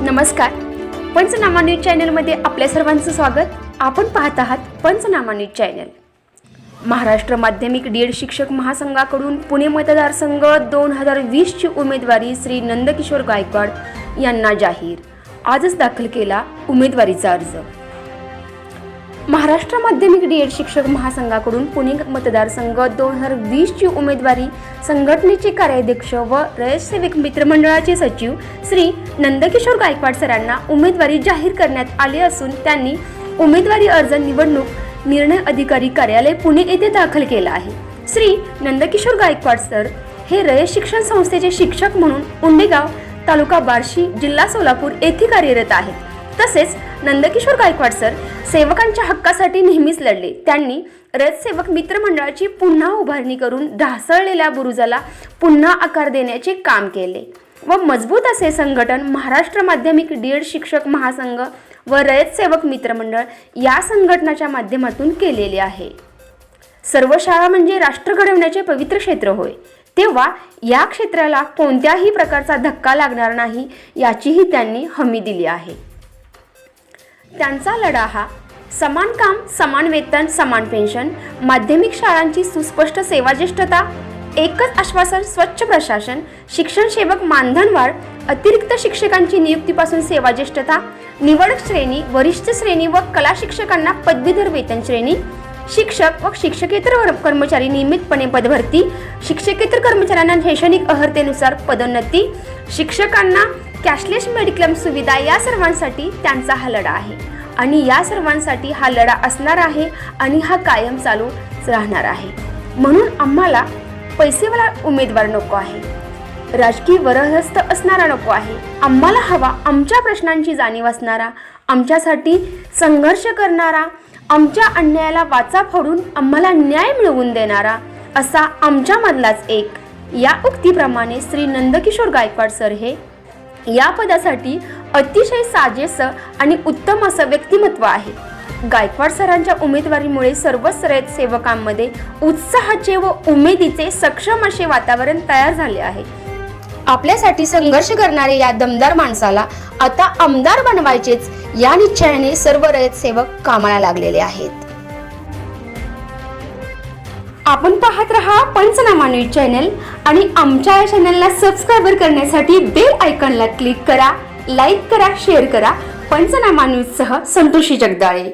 नमस्कार. पंचनामा न्यूज चॅनलमध्ये आपल्या सर्वांचं स्वागत. आपण पाहत आहात पंचनामा न्यूज चॅनल. महाराष्ट्र माध्यमिक डीएड शिक्षक महासंघाकडून पुणे मतदारसंघ 2020 ची उमेदवारी श्री नंदकिशोर गायकवाड यांना जाहीर. आजच दाखल केला उमेदवारीचा अर्ज. महाराष्ट्र माध्यमिक डीएड शिक्षक महासंघाकडून पुणे मतदारसंघ 2020 ची उमेदवारी संघटनेचे कार्याध्यक्ष व रयत सेवक मित्र मंडळाचे सचिव श्री नंदकिशोर गायकवाड सरांना उमेदवारी जाहीर करण्यात आली असून त्यांनी उमेदवारी अर्ज निवडणूक निर्णय अधिकारी कार्यालय पुणे येथे दाखल केला आहे. श्री नंदकिशोर गायकवाड सर हे रयत शिक्षण संस्थेचे शिक्षक म्हणून उंडेगाव तालुका बार्शी जिल्हा सोलापूर येथे कार्यरत आहेत. तसेच नंदकिशोर गायकवाड सर सेवकांच्या हक्कासाठी नेहमीच लढले. त्यांनी रयत सेवक मित्र मंडळाची पुन्हा उभारणी करून ढासळलेल्या बुरुजाला पुन्हा आकार देण्याचे काम केले व मजबूत असे संघटन महाराष्ट्र माध्यमिक डीएड शिक्षक महासंघ व रयत सेवक मित्र मंडळ या संघटनाच्या माध्यमातून केलेले आहे. सर्व शाळा म्हणजे राष्ट्र घडवण्याचे पवित्र क्षेत्र होय, तेव्हा या क्षेत्राला कोणत्याही प्रकारचा धक्का लागणार नाही याचीही त्यांनी हमी दिली आहे. त्यांचा लढा हा समान काम समान वेतन समान पेन्शन, माध्यमिक शाळांची सुस्पष्ट सेवाज्येष्ठता, एकच आश्वासन स्वच्छ प्रशासन, शिक्षण सेवक मानधनवाढ, अतिरिक्त शिक्षकांची नियुक्तीपासून सेवाज्येष्ठता, निवड श्रेणी, वरिष्ठ श्रेणी व कला शिक्षकांना पदवीधर वेतन श्रेणी, शिक्षक व शिक्षकेतर कर्मचारी नियमितपणे पदभरती, शिक्षकेतर कर्मचाऱ्यांना शैक्षणिक अर्हतेनुसार पदोन्नती, शिक्षकांना कॅशलेस मेडिक्लेम सुविधा या सर्वांसाठी त्यांचा हा लढा आहे आणि या सर्वांसाठी हा लढा असणार आहे आणि हा कायम चालू राहणार आहे. म्हणून आम्हाला पैसेवाला उमेदवार नको आहे, राजकीय वरदहस्त असणारा नको आहे. आम्हाला हवा आमच्या प्रश्नांची जाणीव असणारा, आमच्यासाठी संघर्ष करणारा, आमच्या अन्यायाला वाचा फोडून आम्हाला न्याय मिळवून देणारा असा आमच्यामधलाच एक. या उक्तीप्रमाणे श्री नंदकिशोर गायकवाड सर हे या पदासाठी अतिशय साजेस आणि उत्तम असं व्यक्तिमत्व आहे. गायकवाड सरांच्या उमेदवारीमुळे सर्वच रयत सेवकांमध्ये उत्साहाचे व उमेदीचे सक्षम असे वातावरण तयार झाले आहे. आपल्यासाठी संघर्ष करणारे या दमदार माणसाला आता आमदार बनवायचेच या निश्चयाने सर्व रयत सेवक कामाला लागलेले आहेत. आपण पाहत रहा पंचनामा न्यूज चॅनल आणि आमच्या या चॅनलला सबस्क्राईब करण्यासाठी बेल आयकॉनला क्लिक करा, लाईक करा, शेअर करा. पंचनामा न्यूज सह संतोषी जगदाळे.